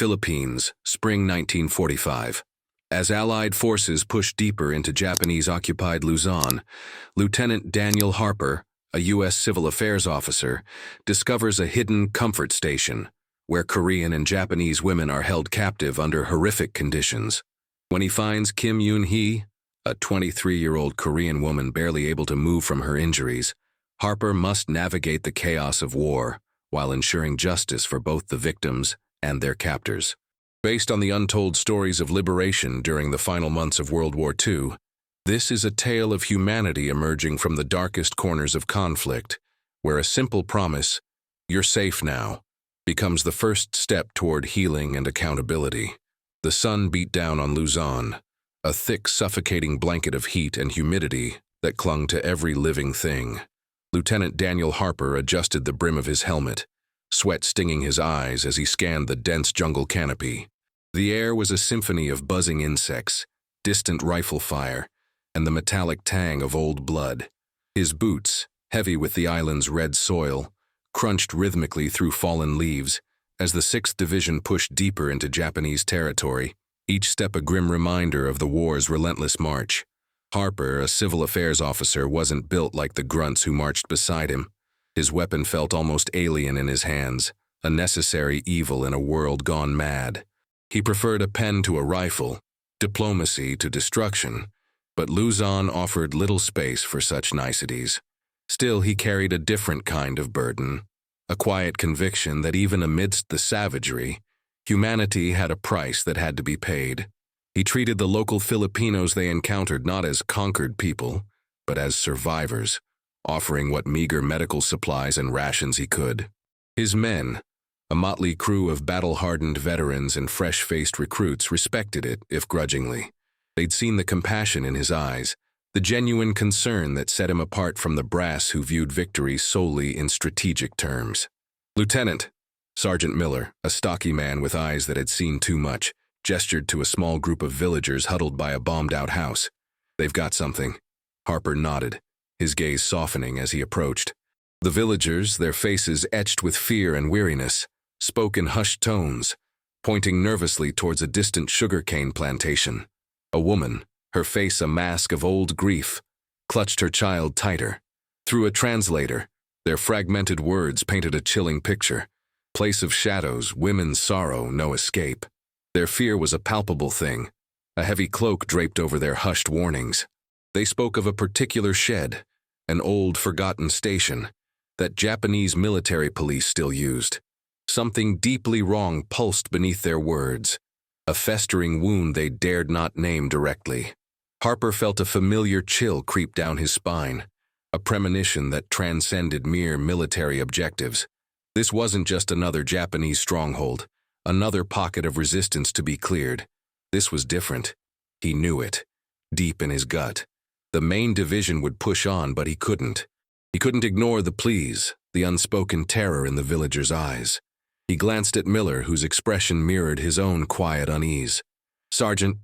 Philippines, spring 1945. As Allied forces pushed deeper into Japanese-occupied Luzon, Lieutenant Daniel Harper, a U.S. civil affairs officer, discovers a hidden comfort station where Korean and Japanese women are held captive under horrific conditions. When he finds Kim Eun-hee, a 23-year-old Korean woman barely able to move from her injuries, Harper must navigate the chaos of war while ensuring justice for both the victims and their captors. Based on the untold stories of liberation during the final months of World War II, this is a tale of humanity emerging from the darkest corners of conflict, where a simple promise, "You're safe now," becomes the first step toward healing and accountability. The sun beat down on Luzon, a thick, suffocating blanket of heat and humidity that clung to every living thing. Lieutenant Daniel Harper adjusted the brim of his helmet, sweat stinging his eyes as he scanned the dense jungle canopy. The air was a symphony of buzzing insects, distant rifle fire, and the metallic tang of old blood. His boots, heavy with the island's red soil, crunched rhythmically through fallen leaves as the 6th Division pushed deeper into Japanese territory, each step a grim reminder of the war's relentless march. Harper, a civil affairs officer, wasn't built like the grunts who marched beside him. His weapon felt almost alien in his hands, a necessary evil in a world gone mad. He preferred a pen to a rifle, diplomacy to destruction, but Luzon offered little space for such niceties. Still, he carried a different kind of burden, a quiet conviction that even amidst the savagery, humanity had a price that had to be paid. He treated the local Filipinos they encountered not as conquered people, but as survivors, offering what meager medical supplies and rations he could. His men, a motley crew of battle-hardened veterans and fresh-faced recruits, respected it, if grudgingly. They'd seen the compassion in his eyes, the genuine concern that set him apart from the brass who viewed victory solely in strategic terms. "Lieutenant," Sergeant Miller, a stocky man with eyes that had seen too much, gestured to a small group of villagers huddled by a bombed-out house. "They've got something." Harper nodded, his gaze softening as he approached. The villagers, their faces etched with fear and weariness, spoke in hushed tones, pointing nervously towards a distant sugarcane plantation. A woman, her face a mask of old grief, clutched her child tighter. Through a translator, their fragmented words painted a chilling picture. Place of shadows, women's sorrow, no escape. Their fear was a palpable thing, a heavy cloak draped over their hushed warnings. They spoke of a particular shed, an old, forgotten station, that Japanese military police still used. Something deeply wrong pulsed beneath their words, a festering wound they dared not name directly. Harper felt a familiar chill creep down his spine, a premonition that transcended mere military objectives. This wasn't just another Japanese stronghold, another pocket of resistance to be cleared. This was different. He knew it, deep in his gut. The main division would push on, but he couldn't. He couldn't ignore the pleas, the unspoken terror in the villagers' eyes. He glanced at Miller, whose expression mirrored his own quiet unease. "Sergeant,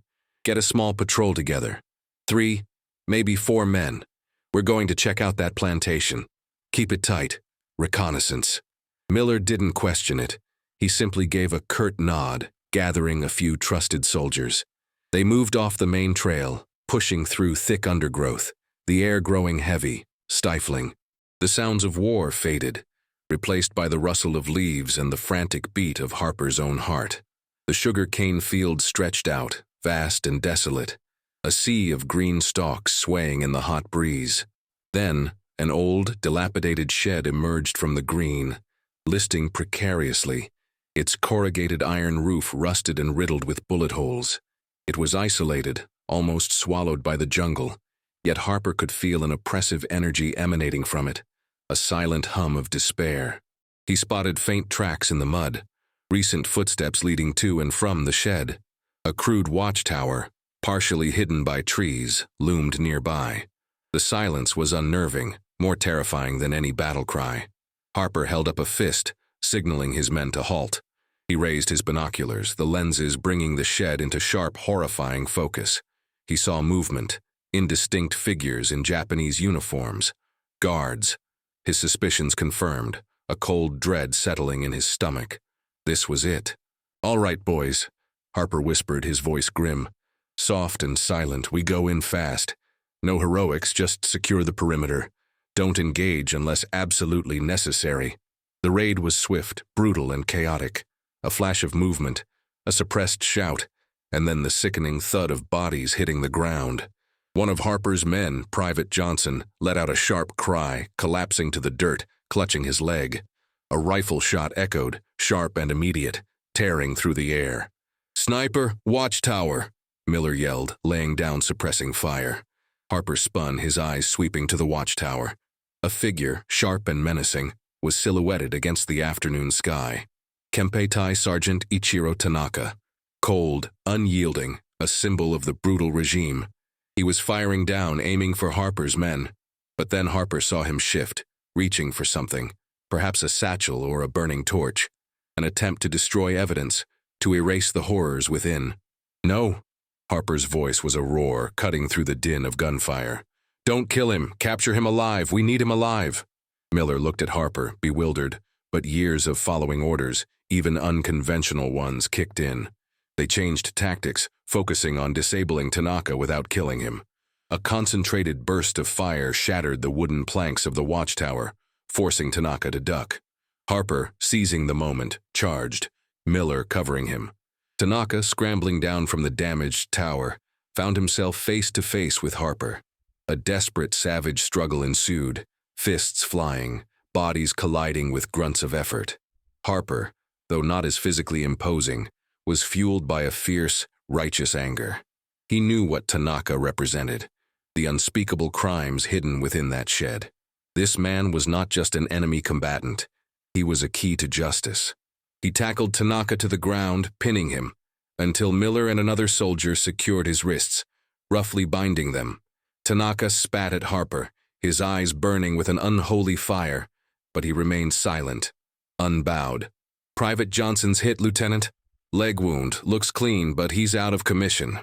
get a small patrol together. 3, maybe 4 men. We're going to check out that plantation. Keep it tight. Reconnaissance." Miller didn't question it. He simply gave a curt nod, gathering a few trusted soldiers. They moved off the main trail, pushing through thick undergrowth, the air growing heavy, stifling. The sounds of war faded, replaced by the rustle of leaves and the frantic beat of Harper's own heart. The sugar-cane field stretched out, vast and desolate, a sea of green stalks swaying in the hot breeze. Then, an old, dilapidated shed emerged from the green, listing precariously, its corrugated iron roof rusted and riddled with bullet holes. It was isolated, almost swallowed by the jungle, yet Harper could feel an oppressive energy emanating from it, a silent hum of despair. He spotted faint tracks in the mud, recent footsteps leading to and from the shed. A crude watchtower, partially hidden by trees, loomed nearby. The silence was unnerving, more terrifying than any battle cry. Harper held up a fist, signaling his men to halt. He raised his binoculars, the lenses bringing the shed into sharp, horrifying focus. He saw movement, indistinct figures in Japanese uniforms, guards. His suspicions confirmed, a cold dread settling in his stomach. This was it. "All right, boys," Harper whispered, his voice grim. "Soft and silent, we go in fast. No heroics, just secure the perimeter. Don't engage unless absolutely necessary." The raid was swift, brutal, and chaotic. A flash of movement, a suppressed shout, and then the sickening thud of bodies hitting the ground. One of Harper's men, Private Johnson, let out a sharp cry, collapsing to the dirt, clutching his leg. A rifle shot echoed, sharp and immediate, tearing through the air. "Sniper, watchtower!" Miller yelled, laying down suppressing fire. Harper spun, his eyes sweeping to the watchtower. A figure, sharp and menacing, was silhouetted against the afternoon sky. Kempeitai Sergeant Ichiro Tanaka. Cold, unyielding, a symbol of the brutal regime. He was firing down, aiming for Harper's men. But then Harper saw him shift, reaching for something, perhaps a satchel or a burning torch. An attempt to destroy evidence, to erase the horrors within. "No." Harper's voice was a roar, cutting through the din of gunfire. "Don't kill him. Capture him alive. We need him alive." Miller looked at Harper, bewildered, but years of following orders, even unconventional ones, kicked in. They changed tactics, focusing on disabling Tanaka without killing him. A concentrated burst of fire shattered the wooden planks of the watchtower, forcing Tanaka to duck. Harper, seizing the moment, charged, Miller covering him. Tanaka, scrambling down from the damaged tower, found himself face to face with Harper. A desperate, savage struggle ensued, fists flying, bodies colliding with grunts of effort. Harper, though not as physically imposing, was fueled by a fierce, righteous anger. He knew what Tanaka represented, the unspeakable crimes hidden within that shed. This man was not just an enemy combatant, he was a key to justice. He tackled Tanaka to the ground, pinning him, until Miller and another soldier secured his wrists, roughly binding them. Tanaka spat at Harper, his eyes burning with an unholy fire, but he remained silent, unbowed. "Private Johnson's hit, Lieutenant. Leg wound, looks clean, but he's out of commission."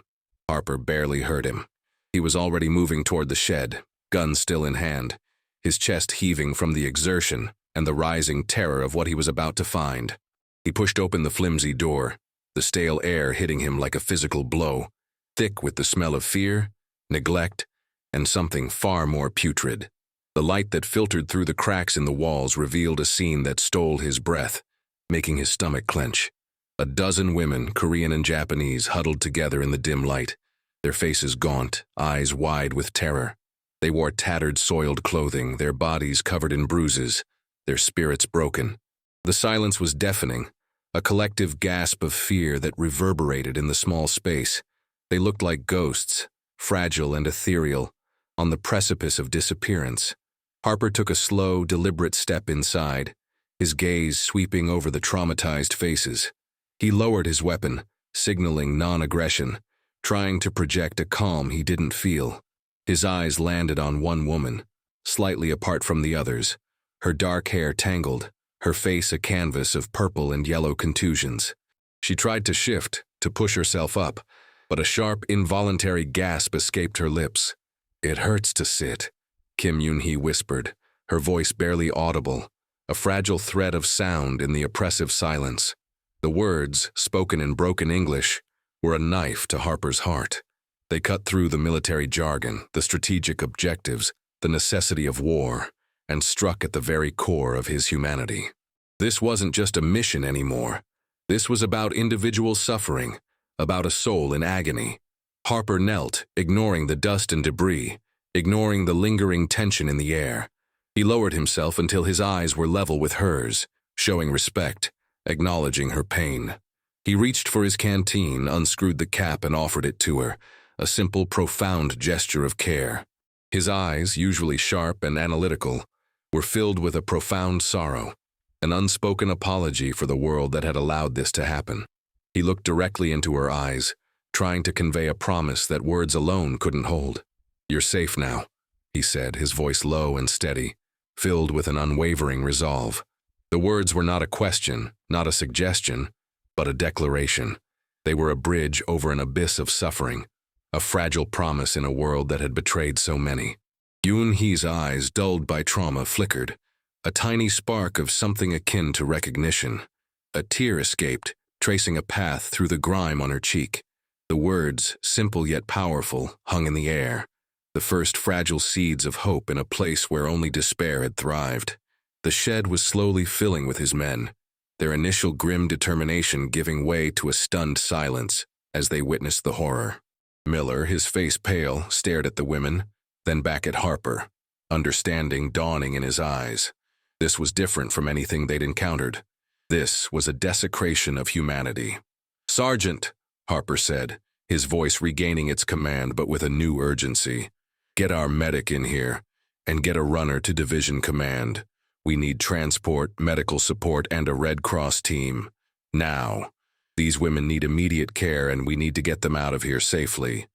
Harper barely heard him. He was already moving toward the shed, gun still in hand, his chest heaving from the exertion and the rising terror of what he was about to find. He pushed open the flimsy door, the stale air hitting him like a physical blow, thick with the smell of fear, neglect, and something far more putrid. The light that filtered through the cracks in the walls revealed a scene that stole his breath, making his stomach clench. A dozen women, Korean and Japanese, huddled together in the dim light, their faces gaunt, eyes wide with terror. They wore tattered, soiled clothing, their bodies covered in bruises, their spirits broken. The silence was deafening, a collective gasp of fear that reverberated in the small space. They looked like ghosts, fragile and ethereal, on the precipice of disappearance. Harper took a slow, deliberate step inside, his gaze sweeping over the traumatized faces. He lowered his weapon, signaling non-aggression, trying to project a calm he didn't feel. His eyes landed on one woman, slightly apart from the others, her dark hair tangled, her face a canvas of purple and yellow contusions. She tried to shift, to push herself up, but a sharp, involuntary gasp escaped her lips. "It hurts to sit," Kim Eun-hee whispered, her voice barely audible, a fragile thread of sound in the oppressive silence. The words, spoken in broken English, were a knife to Harper's heart. They cut through the military jargon, the strategic objectives, the necessity of war, and struck at the very core of his humanity. This wasn't just a mission anymore. This was about individual suffering, about a soul in agony. Harper knelt, ignoring the dust and debris, ignoring the lingering tension in the air. He lowered himself until his eyes were level with hers, showing respect, acknowledging her pain. He reached for his canteen, unscrewed the cap, and offered it to her, a simple, profound gesture of care. His eyes, usually sharp and analytical, were filled with a profound sorrow, an unspoken apology for the world that had allowed this to happen. He looked directly into her eyes, trying to convey a promise that words alone couldn't hold. "You're safe now," he said, his voice low and steady, filled with an unwavering resolve. The words were not a question, not a suggestion, but a declaration. They were a bridge over an abyss of suffering, a fragile promise in a world that had betrayed so many. Eun-hee's eyes, dulled by trauma, flickered, a tiny spark of something akin to recognition. A tear escaped, tracing a path through the grime on her cheek. The words, simple yet powerful, hung in the air, the first fragile seeds of hope in a place where only despair had thrived. The shed was slowly filling with his men, their initial grim determination giving way to a stunned silence as they witnessed the horror. Miller, his face pale, stared at the women, then back at Harper, understanding dawning in his eyes. This was different from anything they'd encountered. This was a desecration of humanity. "Sergeant," Harper said, his voice regaining its command but with a new urgency. "Get our medic in here, and get a runner to Division Command. We need transport, medical support, and a Red Cross team. Now. These women need immediate care and we need to get them out of here safely."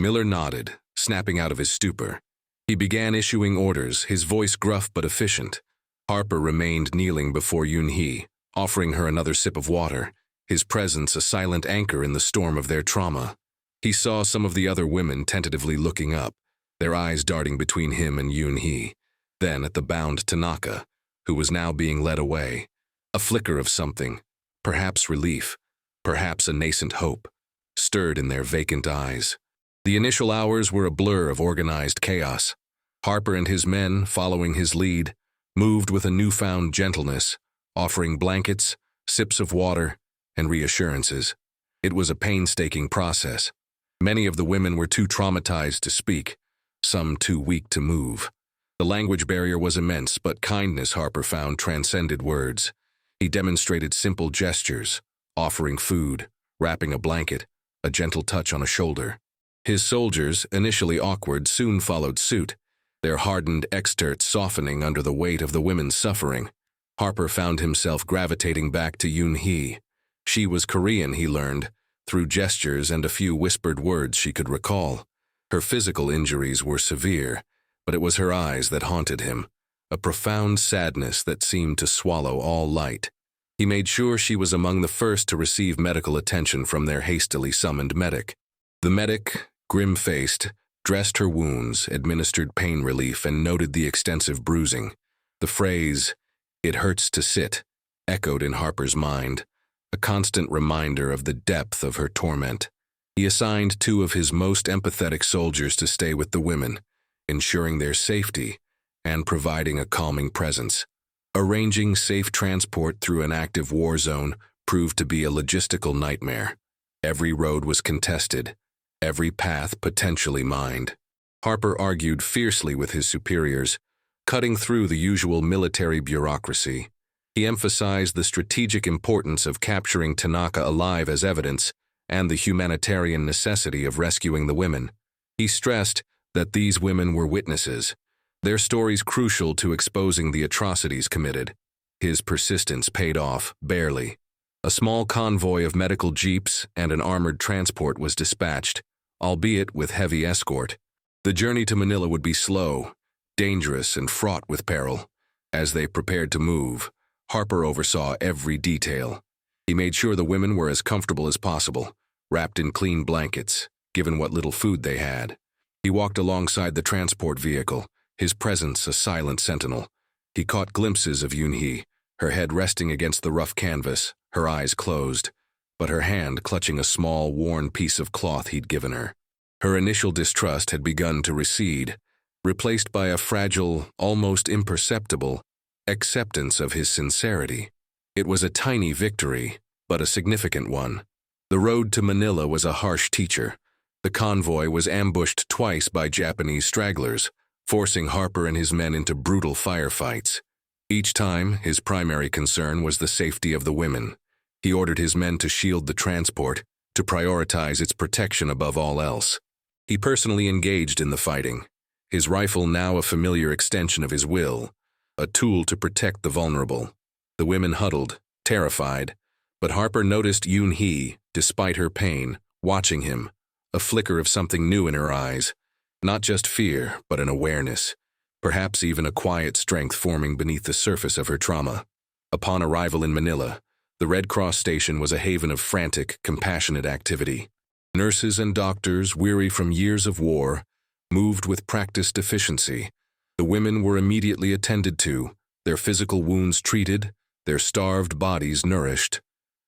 Miller nodded, snapping out of his stupor. He began issuing orders, his voice gruff but efficient. Harper remained kneeling before Eun-hee, offering her another sip of water, his presence a silent anchor in the storm of their trauma. He saw some of the other women tentatively looking up, their eyes darting between him and Eun-hee, then at the bound Tanaka, who was now being led away. A flicker of something, perhaps relief, perhaps a nascent hope, stirred in their vacant eyes. The initial hours were a blur of organized chaos. Harper and his men, following his lead, moved with a newfound gentleness, offering blankets, sips of water, and reassurances. It was a painstaking process. Many of the women were too traumatized to speak, some too weak to move. The language barrier was immense, but kindness, Harper found, transcended words. He demonstrated simple gestures, offering food, wrapping a blanket, a gentle touch on a shoulder. His soldiers, initially awkward, soon followed suit, their hardened exteriors softening under the weight of the women's suffering. Harper found himself gravitating back to Eun-hee. She was Korean, he learned, through gestures and a few whispered words she could recall. Her physical injuries were severe, but it was her eyes that haunted him, a profound sadness that seemed to swallow all light. He made sure she was among the first to receive medical attention from their hastily summoned medic. The medic, grim-faced, dressed her wounds, administered pain relief, and noted the extensive bruising. The phrase, "It hurts to sit," echoed in Harper's mind, a constant reminder of the depth of her torment. He assigned 2 of his most empathetic soldiers to stay with the women, ensuring their safety and providing a calming presence. Arranging safe transport through an active war zone proved to be a logistical nightmare. Every road was contested, every path potentially mined. Harper argued fiercely with his superiors, cutting through the usual military bureaucracy. He emphasized the strategic importance of capturing Tanaka alive as evidence and the humanitarian necessity of rescuing the women. He stressed that these women were witnesses, their stories crucial to exposing the atrocities committed. His persistence paid off, barely. A small convoy of medical jeeps and an armored transport was dispatched, albeit with heavy escort. The journey to Manila would be slow, dangerous, and fraught with peril. As they prepared to move, Harper oversaw every detail. He made sure the women were as comfortable as possible, wrapped in clean blankets, given what little food they had. He walked alongside the transport vehicle, his presence a silent sentinel. He caught glimpses of Eun-hee, her head resting against the rough canvas, her eyes closed, but her hand clutching a small, worn piece of cloth he'd given her. Her initial distrust had begun to recede, replaced by a fragile, almost imperceptible, acceptance of his sincerity. It was a tiny victory, but a significant one. The road to Manila was a harsh teacher. The convoy was ambushed twice by Japanese stragglers, forcing Harper and his men into brutal firefights. Each time, his primary concern was the safety of the women. He ordered his men to shield the transport, to prioritize its protection above all else. He personally engaged in the fighting, his rifle now a familiar extension of his will, a tool to protect the vulnerable. The women huddled, terrified, but Harper noticed Eun-hee, despite her pain, watching him, a flicker of something new in her eyes, not just fear, but an awareness, perhaps even a quiet strength forming beneath the surface of her trauma. Upon arrival in Manila, the Red Cross station was a haven of frantic, compassionate activity. Nurses and doctors, weary from years of war, moved with practiced efficiency. The women were immediately attended to, their physical wounds treated, their starved bodies nourished.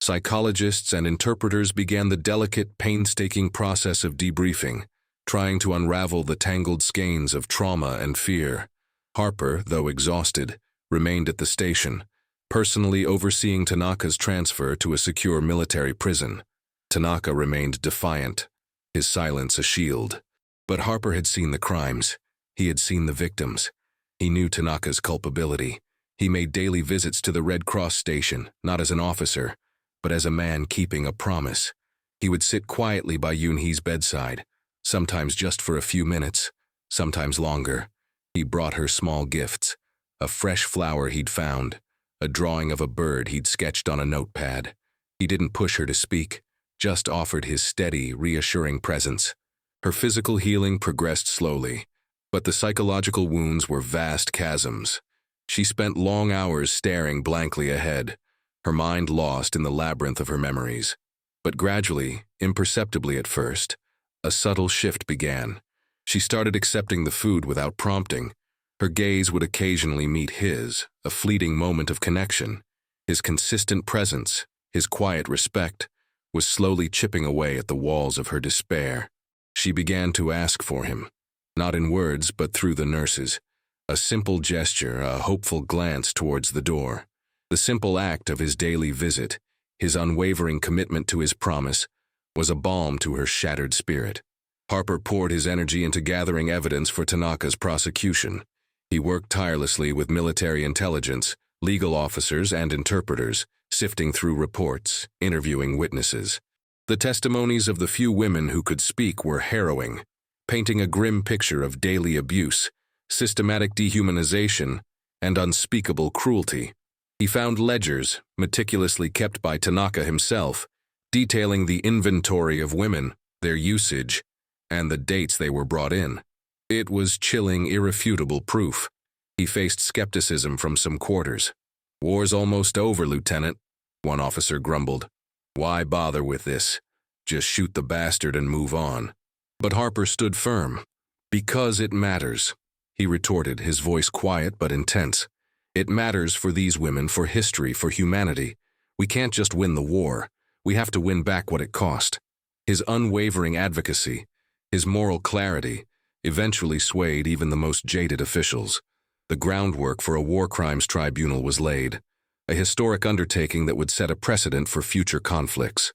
Psychologists and interpreters began the delicate, painstaking process of debriefing, trying to unravel the tangled skeins of trauma and fear. Harper, though exhausted, remained at the station, personally overseeing Tanaka's transfer to a secure military prison. Tanaka remained defiant, his silence a shield. But Harper had seen the crimes. He had seen the victims. He knew Tanaka's culpability. He made daily visits to the Red Cross station, not as an officer, but as a man keeping a promise. He would sit quietly by Eun-hee's bedside, sometimes just for a few minutes, sometimes longer. He brought her small gifts, a fresh flower he'd found, a drawing of a bird he'd sketched on a notepad. He didn't push her to speak, just offered his steady, reassuring presence. Her physical healing progressed slowly, but the psychological wounds were vast chasms. She spent long hours staring blankly ahead, her mind lost in the labyrinth of her memories. But gradually, imperceptibly at first, a subtle shift began. She started accepting the food without prompting. Her gaze would occasionally meet his, a fleeting moment of connection. His consistent presence, his quiet respect, was slowly chipping away at the walls of her despair. She began to ask for him, not in words but through the nurses. A simple gesture, a hopeful glance towards the door. The simple act of his daily visit, his unwavering commitment to his promise, was a balm to her shattered spirit. Harper poured his energy into gathering evidence for Tanaka's prosecution. He worked tirelessly with military intelligence, legal officers, and interpreters, sifting through reports, interviewing witnesses. The testimonies of the few women who could speak were harrowing, painting a grim picture of daily abuse, systematic dehumanization, and unspeakable cruelty. He found ledgers, meticulously kept by Tanaka himself, detailing the inventory of women, their usage, and the dates they were brought in. It was chilling, irrefutable proof. He faced skepticism from some quarters. "War's almost over, Lieutenant," one officer grumbled. "Why bother with this? Just shoot the bastard and move on." But Harper stood firm. "Because it matters," he retorted, his voice quiet but intense. "It matters for these women, for history, for humanity. We can't just win the war. We have to win back what it cost." His unwavering advocacy, his moral clarity, eventually swayed even the most jaded officials. The groundwork for a war crimes tribunal was laid, a historic undertaking that would set a precedent for future conflicts.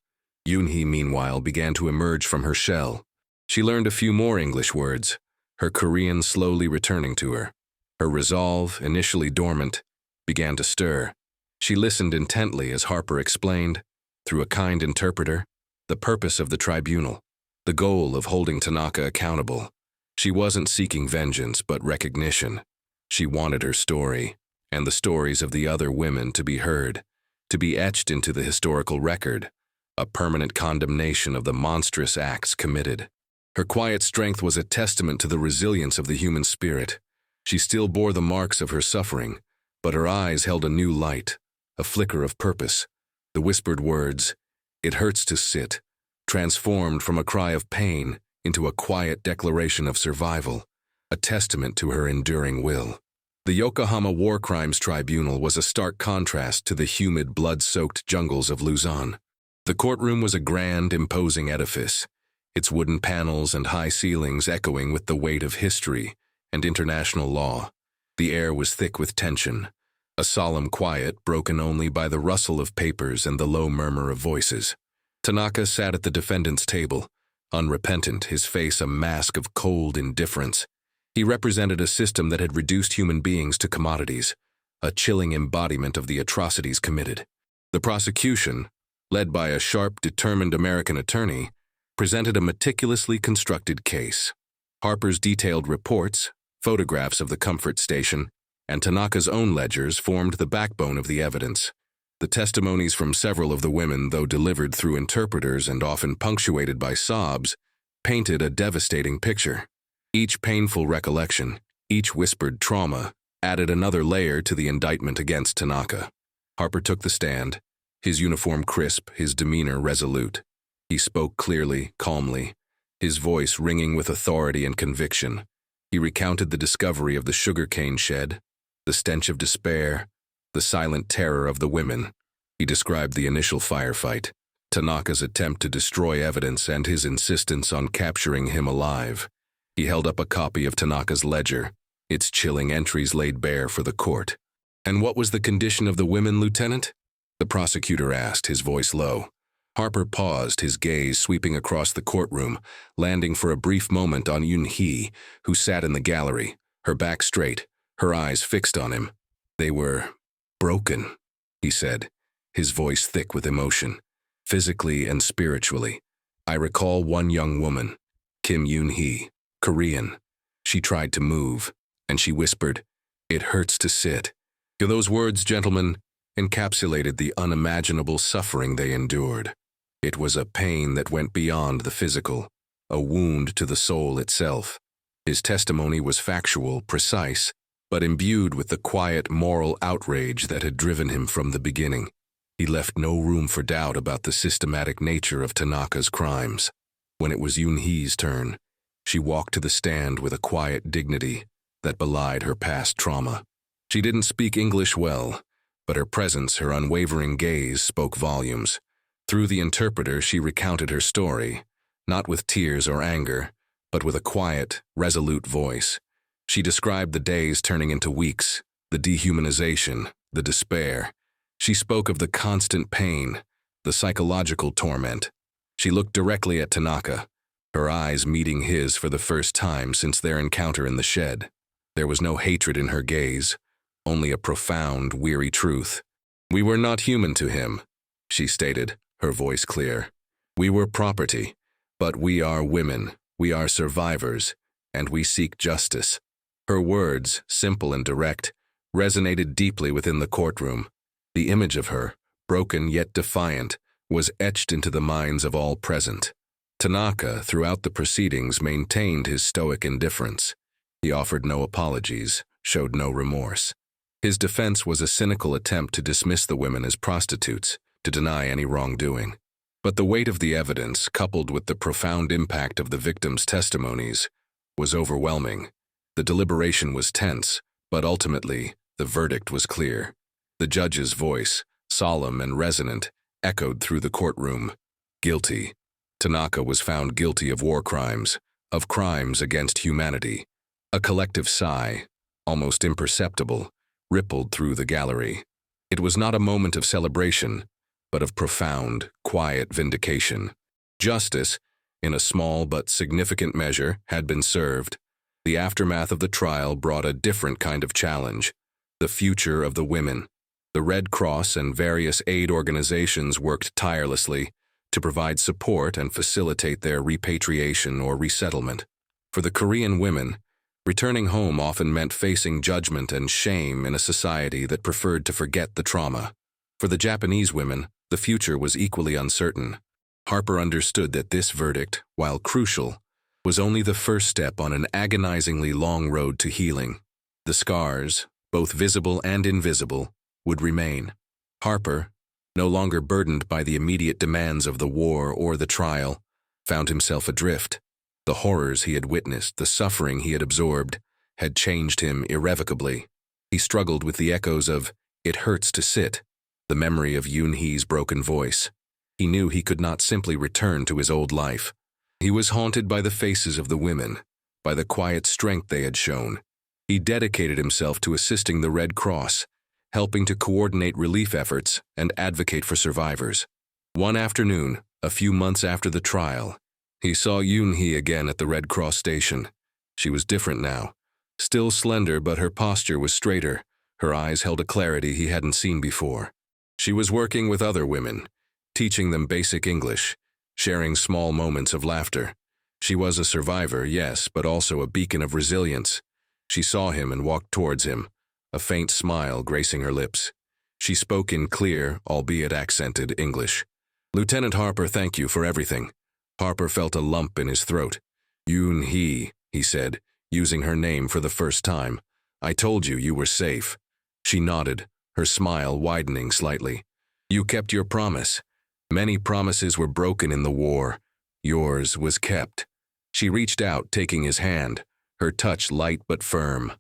Eun-hee, meanwhile, began to emerge from her shell. She learned a few more English words, her Korean slowly returning to her. Her resolve, initially dormant, began to stir. She listened intently as Harper explained, through a kind interpreter, the purpose of the tribunal, the goal of holding Tanaka accountable. She wasn't seeking vengeance, but recognition. She wanted her story, and the stories of the other women to be heard, to be etched into the historical record, a permanent condemnation of the monstrous acts committed. Her quiet strength was a testament to the resilience of the human spirit. She still bore the marks of her suffering, but her eyes held a new light, a flicker of purpose. The whispered words, "It hurts to sit," transformed from a cry of pain into a quiet declaration of survival, a testament to her enduring will. The Yokohama War Crimes Tribunal was a stark contrast to the humid, blood-soaked jungles of Luzon. The courtroom was a grand, imposing edifice, its wooden panels and high ceilings echoing with the weight of history and international law. The air was thick with tension, a solemn quiet broken only by the rustle of papers and the low murmur of voices. Tanaka sat at the defendant's table, unrepentant, his face a mask of cold indifference. He represented a system that had reduced human beings to commodities, a chilling embodiment of the atrocities committed. The prosecution, led by a sharp, determined American attorney, presented a meticulously constructed case. Harper's detailed reports, photographs of the comfort station, and Tanaka's own ledgers formed the backbone of the evidence. The testimonies from several of the women, though delivered through interpreters and often punctuated by sobs, painted a devastating picture. Each painful recollection, each whispered trauma, added another layer to the indictment against Tanaka. Harper took the stand, his uniform crisp, his demeanor resolute. He spoke clearly, calmly, his voice ringing with authority and conviction. He recounted the discovery of the sugarcane shed, the stench of despair, the silent terror of the women. He described the initial firefight, Tanaka's attempt to destroy evidence and his insistence on capturing him alive. He held up a copy of Tanaka's ledger, its chilling entries laid bare for the court. "And what was the condition of the women, Lieutenant?" the prosecutor asked, his voice low. Harper paused, his gaze sweeping across the courtroom, landing for a brief moment on Eun-hee, who sat in the gallery, her back straight, her eyes fixed on him. "They were broken," he said, his voice thick with emotion, physically and spiritually. "I recall one young woman, Kim Eun-hee, Korean. She tried to move, and she whispered, 'It hurts to sit.' Those words, gentlemen, encapsulated the unimaginable suffering they endured. It was a pain that went beyond the physical, a wound to the soul itself. His testimony was factual, precise, but imbued with the quiet moral outrage that had driven him from the beginning. He left no room for doubt about the systematic nature of Tanaka's crimes. When it was Eun-hee's turn, she walked to the stand with a quiet dignity that belied her past trauma. She didn't speak English well, but her presence, her unwavering gaze, spoke volumes. Through the interpreter, she recounted her story, not with tears or anger, but with a quiet, resolute voice. She described the days turning into weeks, the dehumanization, the despair. She spoke of the constant pain, the psychological torment. She looked directly at Tanaka, her eyes meeting his for the first time since their encounter in the shed. There was no hatred in her gaze, only a profound, weary truth. "We were not human to him," she stated, her voice clear. "We were property, but we are women, we are survivors, and we seek justice." Her words, simple and direct, resonated deeply within the courtroom. The image of her, broken yet defiant, was etched into the minds of all present. Tanaka, throughout the proceedings, maintained his stoic indifference. He offered no apologies, showed no remorse. His defense was a cynical attempt to dismiss the women as prostitutes, to deny any wrongdoing. But the weight of the evidence, coupled with the profound impact of the victims' testimonies, was overwhelming. The deliberation was tense, but ultimately, the verdict was clear. The judge's voice, solemn and resonant, echoed through the courtroom. Guilty. Tanaka was found guilty of war crimes, of crimes against humanity. A collective sigh, almost imperceptible, rippled through the gallery. It was not a moment of celebration, but of profound, quiet vindication. Justice, in a small but significant measure, had been served. The aftermath of the trial brought a different kind of challenge: the future of the women. The Red Cross and various aid organizations worked tirelessly to provide support and facilitate their repatriation or resettlement. For the Korean women, returning home often meant facing judgment and shame in a society that preferred to forget the trauma. For the Japanese women, the future was equally uncertain. Harper understood that this verdict, while crucial, was only the first step on an agonizingly long road to healing. The scars, both visible and invisible, would remain. Harper, no longer burdened by the immediate demands of the war or the trial, found himself adrift. The horrors he had witnessed, the suffering he had absorbed, had changed him irrevocably. He struggled with the echoes of "It hurts to sit," the memory of Eun-hee's broken voice. He knew he could not simply return to his old life. He was haunted by the faces of the women, by the quiet strength they had shown. He dedicated himself to assisting the Red Cross, helping to coordinate relief efforts and advocate for survivors. One afternoon, a few months after the trial, he saw Eun-hee again at the Red Cross station. She was different now. Still slender, but her posture was straighter. Her eyes held a clarity he hadn't seen before. She was working with other women, teaching them basic English, sharing small moments of laughter. She was a survivor, yes, but also a beacon of resilience. She saw him and walked towards him, a faint smile gracing her lips. She spoke in clear, albeit accented, English. "Lieutenant Harper, thank you for everything." Harper felt a lump in his throat. "Eun-hee," he said, using her name for the first time. "I told you you were safe." She nodded, her smile widening slightly. "You kept your promise. Many promises were broken in the war. Yours was kept." She reached out, taking his hand, her touch light but firm.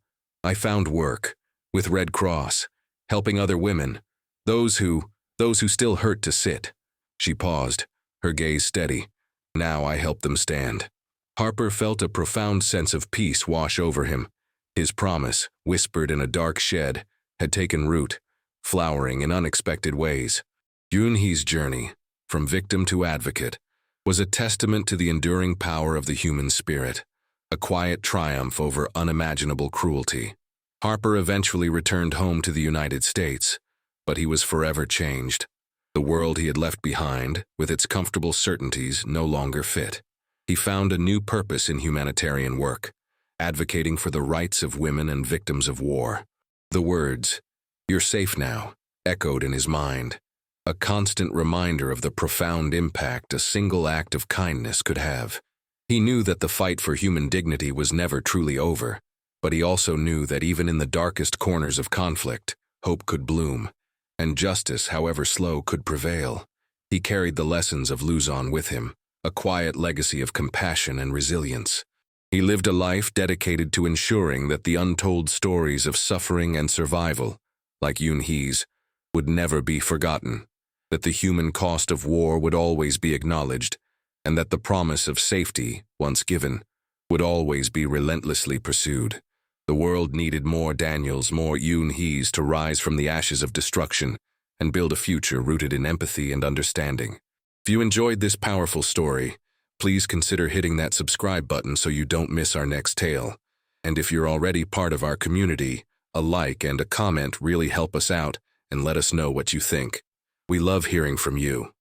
"I found work, with Red Cross, helping other women, those who Those who still hurt to sit. She paused, her gaze steady. Now I help them stand. Harper felt a profound sense of peace wash over him. His promise, whispered in a dark shed, had taken root, flowering in unexpected ways. Eun-hee's journey, from victim to advocate, was a testament to the enduring power of the human spirit, a quiet triumph over unimaginable cruelty. Harper eventually returned home to the United States, but he was forever changed. The world he had left behind, with its comfortable certainties, no longer fit. He found a new purpose in humanitarian work, advocating for the rights of women and victims of war. The words, "You're safe now," echoed in his mind, a constant reminder of the profound impact a single act of kindness could have. He knew that the fight for human dignity was never truly over, but he also knew that even in the darkest corners of conflict, hope could bloom, and justice, however slow, could prevail. He carried the lessons of Luzon with him, a quiet legacy of compassion and resilience. He lived a life dedicated to ensuring that the untold stories of suffering and survival, like Eun-hee's, would never be forgotten, that the human cost of war would always be acknowledged, and that the promise of safety, once given, would always be relentlessly pursued. The world needed more Daniels, more Eun-hees to rise from the ashes of destruction and build a future rooted in empathy and understanding. If you enjoyed this powerful story, please consider hitting that subscribe button so you don't miss our next tale. And if you're already part of our community, a like and a comment really help us out and let us know what you think. We love hearing from you.